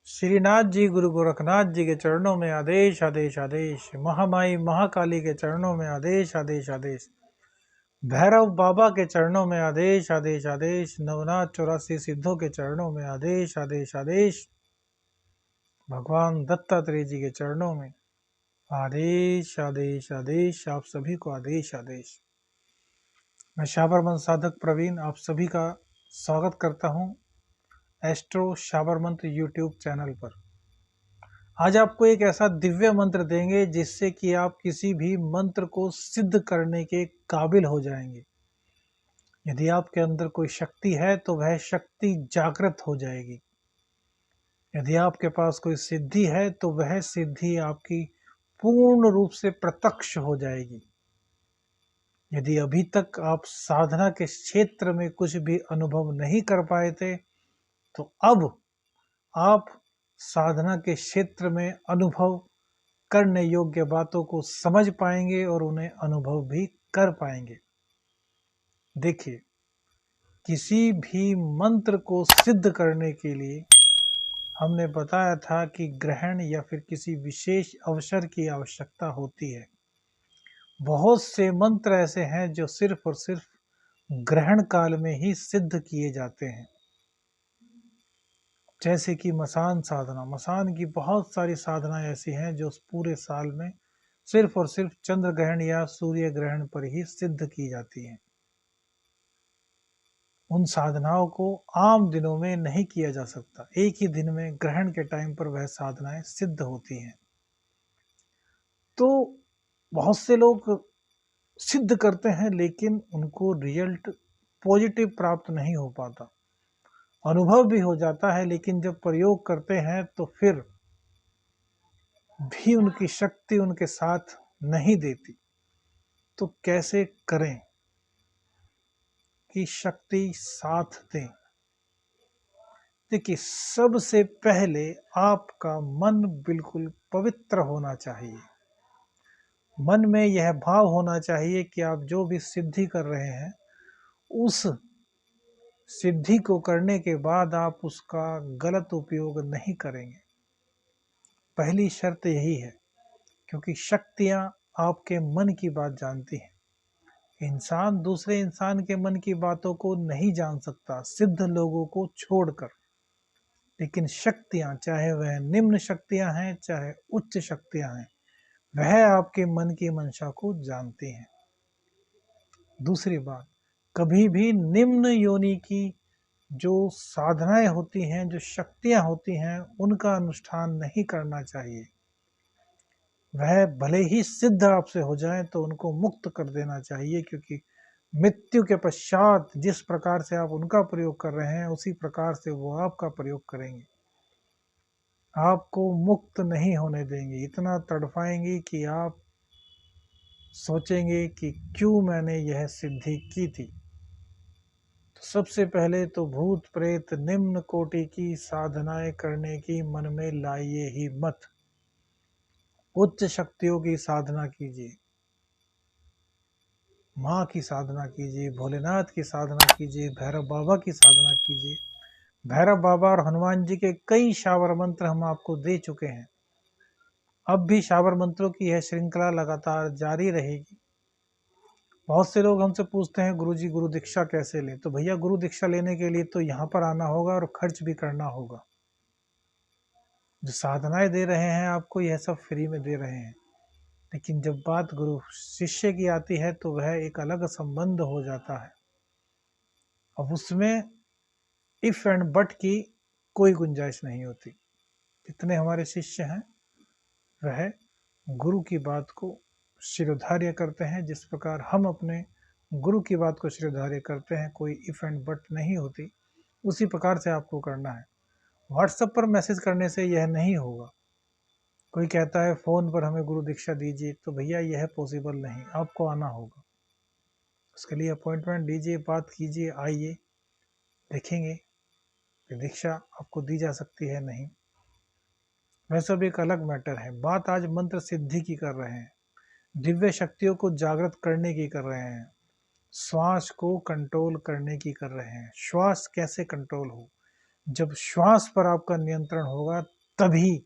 श्रीनाथ जी गुरु गोरखनाथ जी के चरणों में आदेश आदेश आदेश। महामाई महाकाली के चरणों में आदेश आदेश आदेश। भैरव बाबा के चरणों में आदेश आदेश आदेश। नवनाथ 84 सिद्धों के चरणों में आदेश आदेश आदेश। भगवान दत्तात्रेय जी के चरणों में आदेश आदेश आदेश। आप सभी को आदेश आदेश। मैं शाबरमंत्र साधक प्रवीण आप सभी का स्वागत करता हूं एस्ट्रो शाबरमंत्र यूट्यूब चैनल पर। आज आपको एक ऐसा दिव्य मंत्र देंगे जिससे कि आप किसी भी मंत्र को सिद्ध करने के काबिल हो जाएंगे। यदि आपके अंदर कोई शक्ति है तो वह शक्ति जागृत हो जाएगी। यदि आपके पास कोई सिद्धि है तो वह सिद्धि आपकी पूर्ण रूप से प्रत्यक्ष हो जाएगी। यदि अभी तक आप साधना के क्षेत्र में कुछ भी अनुभव नहीं कर पाए थे तो अब आप साधना के क्षेत्र में अनुभव करने योग्य बातों को समझ पाएंगे और उन्हें अनुभव भी कर पाएंगे। देखिए, किसी भी मंत्र को सिद्ध करने के लिए हमने बताया था कि ग्रहण या फिर किसी विशेष अवसर की आवश्यकता होती है। बहुत से मंत्र ऐसे हैं जो सिर्फ और सिर्फ ग्रहण काल में ही सिद्ध किए जाते हैं, जैसे कि मसान साधना। मसान की बहुत सारी साधनाएं ऐसी हैं जो पूरे साल में सिर्फ और सिर्फ चंद्र ग्रहण या सूर्य ग्रहण पर ही सिद्ध की जाती हैं। उन साधनाओं को आम दिनों में नहीं किया जा सकता। एक ही दिन में ग्रहण के टाइम पर वह साधनाएं सिद्ध होती हैं। तो बहुत से लोग सिद्ध करते हैं लेकिन उनको रिजल्ट पॉजिटिव प्राप्त नहीं हो पाता। अनुभव भी हो जाता है लेकिन जब प्रयोग करते हैं तो फिर भी उनकी शक्ति उनके साथ नहीं देती। तो कैसे करें कि शक्ति साथ दें? देखिए, सबसे पहले आपका मन बिल्कुल पवित्र होना चाहिए। मन में यह भाव होना चाहिए कि आप जो भी सिद्धि कर रहे हैं उस सिद्धि को करने के बाद आप उसका गलत उपयोग नहीं करेंगे। पहली शर्त यही है, क्योंकि शक्तियां आपके मन की बात जानती हैं। इंसान दूसरे इंसान के मन की बातों को नहीं जान सकता, सिद्ध लोगों को छोड़कर। लेकिन शक्तियां, चाहे वह निम्न शक्तियां हैं चाहे उच्च शक्तियां हैं, वह आपके मन की मंशा को जानती हैं। दूसरी बात, कभी भी निम्न योनि की जो साधनाएं होती हैं, जो शक्तियां होती हैं, उनका अनुष्ठान नहीं करना चाहिए। वह भले ही सिद्ध आपसे हो जाए तो उनको मुक्त कर देना चाहिए, क्योंकि मृत्यु के पश्चात जिस प्रकार से आप उनका प्रयोग कर रहे हैं उसी प्रकार से वो आपका प्रयोग करेंगे। आपको मुक्त नहीं होने देंगे, इतना तड़पाएंगे कि आप सोचेंगे कि क्यों मैंने यह सिद्धि की थी। तो सबसे पहले तो भूत प्रेत निम्न कोटि की साधनाएं करने की मन में लाइए ही मत। उच्च शक्तियों की साधना कीजिए, माँ की साधना कीजिए, भोलेनाथ की साधना कीजिए, भैरव बाबा की साधना कीजिए। भैरव बाबा और हनुमान जी के कई शावर मंत्र हम आपको दे चुके हैं। अब भी शावर मंत्रों की यह श्रृंखला लगातार जारी रहेगी। बहुत से लोग हमसे पूछते हैं गुरुजी गुरु दीक्षा कैसे लें? तो भैया, गुरु दीक्षा लेने के लिए तो यहाँ पर आना होगा और खर्च भी करना होगा। जो साधनाएं दे रहे हैं आपको, यह सब फ्री में दे रहे हैं। लेकिन जब बात गुरु शिष्य की आती है तो वह एक अलग संबंध हो जाता है। अब उसमें इफ एंड बट की कोई गुंजाइश नहीं होती। जितने हमारे शिष्य हैं वह गुरु की बात को शिरोधार्य करते हैं। जिस प्रकार हम अपने गुरु की बात को शिरोधार्य करते हैं, कोई इफ एंड बट नहीं होती, उसी प्रकार से आपको करना है। व्हाट्सएप पर मैसेज करने से यह नहीं होगा। कोई कहता है फ़ोन पर हमें गुरु दीक्षा दीजिए, तो भैया यह पॉसिबल नहीं, आपको आना होगा। उसके लिए अपॉइंटमेंट लीजिए, बात कीजिए, आइए, देखेंगे कि दीक्षा आपको दी जा सकती है नहीं। वह सब एक अलग मैटर है। बात आज मंत्र सिद्धि की कर रहे हैं, दिव्य शक्तियों को जागृत करने की कर रहे हैं, श्वास को कंट्रोल करने की कर रहे हैं। श्वास कैसे कंट्रोल हो? जब श्वास पर आपका नियंत्रण होगा तभी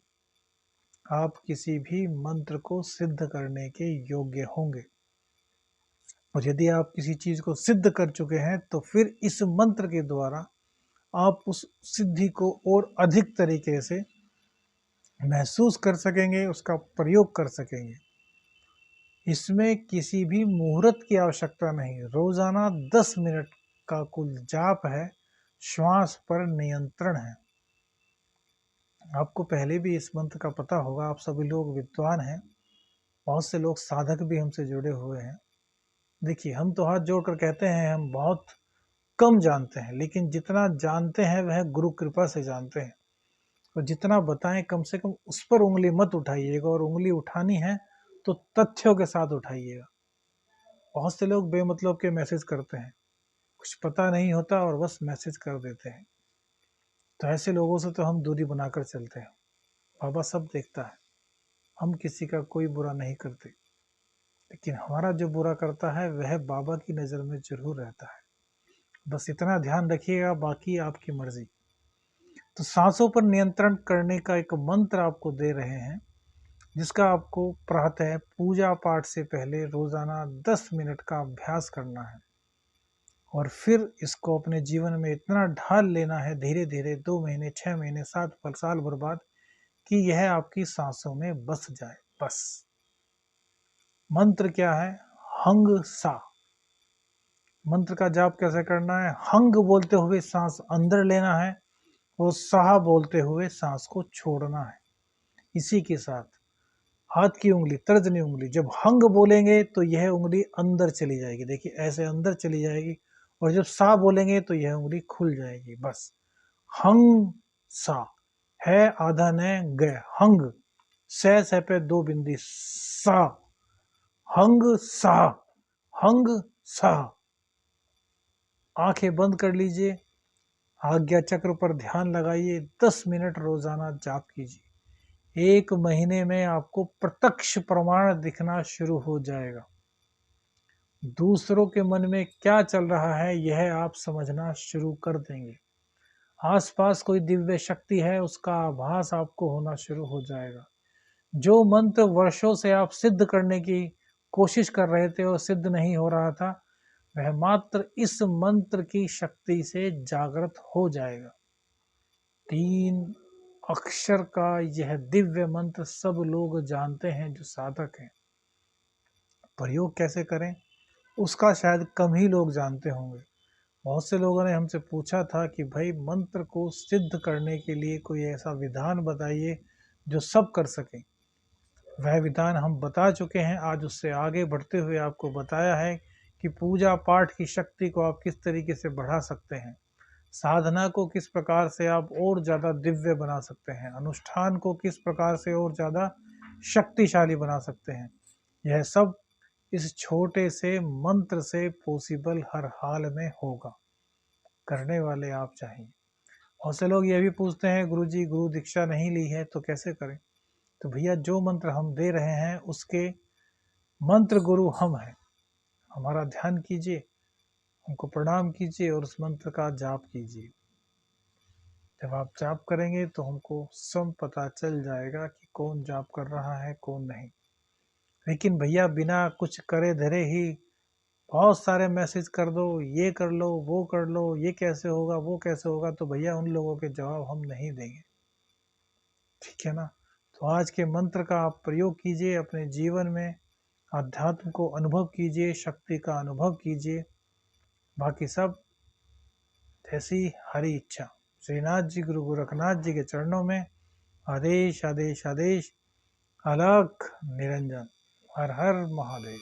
आप किसी भी मंत्र को सिद्ध करने के योग्य होंगे। और यदि आप किसी चीज को सिद्ध कर चुके हैं तो फिर इस मंत्र के द्वारा आप उस सिद्धि को और अधिक तरीके से महसूस कर सकेंगे, उसका प्रयोग कर सकेंगे। इसमें किसी भी मुहूर्त की आवश्यकता नहीं। रोजाना 10 मिनट का कुल जाप है, श्वास पर नियंत्रण है। आपको पहले भी इस मंत्र का पता होगा, आप सभी लोग विद्वान हैं, बहुत से लोग साधक भी हमसे जुड़े हुए हैं। देखिए, हम तो हाथ जोड़कर कहते हैं हम बहुत कम जानते हैं, लेकिन जितना जानते हैं वह गुरु कृपा से जानते हैं। तो जितना बताएं कम से कम उस पर उंगली मत उठाइएगा, और उंगली उठानी है तो तथ्यों के साथ उठाइएगा। बहुत से लोग बेमतलब के मैसेज करते हैं, कुछ पता नहीं होता और बस मैसेज कर देते हैं। तो ऐसे लोगों से तो हम दूरी बनाकर चलते हैं। बाबा सब देखता है, हम किसी का कोई बुरा नहीं करते, लेकिन हमारा जो बुरा करता है वह बाबा की नज़र में जरूर रहता है। बस इतना ध्यान रखिएगा, बाकी आपकी मर्जी। तो सांसों पर नियंत्रण करने का एक मंत्र आपको दे रहे हैं, जिसका आपको प्रातः पूजा पाठ से पहले रोजाना 10 मिनट का अभ्यास करना है। और फिर इसको अपने जीवन में इतना ढाल लेना है, धीरे धीरे 2 महीने, 6 महीने, 7 साल भर बाद, कि यह आपकी सांसों में बस जाए। बस मंत्र क्या है? हंग सा। मंत्र का जाप कैसे करना है? हंग बोलते हुए सांस अंदर लेना है, और साह बोलते हुए सांस को छोड़ना है। इसी के साथ हाथ की उंगली, तर्जनी उंगली, जब हंग बोलेंगे तो यह उंगली अंदर चली जाएगी, देखिए ऐसे अंदर चली जाएगी, और जब सा बोलेंगे तो यह उंगली खुल जाएगी। बस हंग सा है, आधा न गए, हंग सह पे 2 बिंदी, सा, हंग सा, हंग सा। आंखें बंद कर लीजिए, आज्ञा चक्र पर ध्यान लगाइए, 10 मिनट रोजाना जाप कीजिए। 1 महीने में आपको प्रत्यक्ष प्रमाण दिखना शुरू हो जाएगा। दूसरों के मन में क्या चल रहा है यह आप समझना शुरू कर देंगे। आसपास कोई दिव्य शक्ति है, उसका आभास आपको होना शुरू हो जाएगा। जो मंत्र वर्षों से आप सिद्ध करने की कोशिश कर रहे थे और सिद्ध नहीं हो रहा था, वह मात्र इस मंत्र की शक्ति से जागृत हो जाएगा। 3 अक्षर का यह दिव्य मंत्र सब लोग जानते हैं जो साधक हैं। प्रयोग कैसे करें उसका शायद कम ही लोग जानते होंगे। बहुत से लोगों ने हमसे पूछा था कि भाई मंत्र को सिद्ध करने के लिए कोई ऐसा विधान बताइए जो सब कर सकें। वह विधान हम बता चुके हैं। आज उससे आगे बढ़ते हुए आपको बताया है कि पूजा पाठ की शक्ति को आप किस तरीके से बढ़ा सकते हैं, साधना को किस प्रकार से आप और ज़्यादा दिव्य बना सकते हैं, अनुष्ठान को किस प्रकार से और ज़्यादा शक्तिशाली बना सकते हैं। यह सब इस छोटे से मंत्र से पॉसिबल हर हाल में होगा। करने वाले आप चाहिए। बहुत से लोग ये भी पूछते हैं, गुरुजी गुरु दीक्षा नहीं ली है तो कैसे करें? तो भैया जो मंत्र हम दे रहे हैं उसके मंत्र गुरु हम हैं। हमारा ध्यान कीजिए, उनको प्रणाम कीजिए और उस मंत्र का जाप कीजिए। जब आप जाप करेंगे तो हमको सब पता चल जाएगा कि कौन जाप कर रहा है कौन नहीं। लेकिन भैया बिना कुछ करे धरे ही बहुत सारे मैसेज कर दो, ये कर लो, वो कर लो, ये कैसे होगा, वो कैसे होगा, तो भैया उन लोगों के जवाब हम नहीं देंगे। ठीक है ना? तो आज के मंत्र का आप प्रयोग कीजिए अपने जीवन में, अध्यात्म को अनुभव कीजिए, शक्ति का अनुभव कीजिए। बाकी सब जैसी हरी इच्छा। श्रीनाथ जी, गुरु गोरखनाथ जी के चरणों में आदेश आदेश आदेश। अलख निरंजन। हर हर महादेव।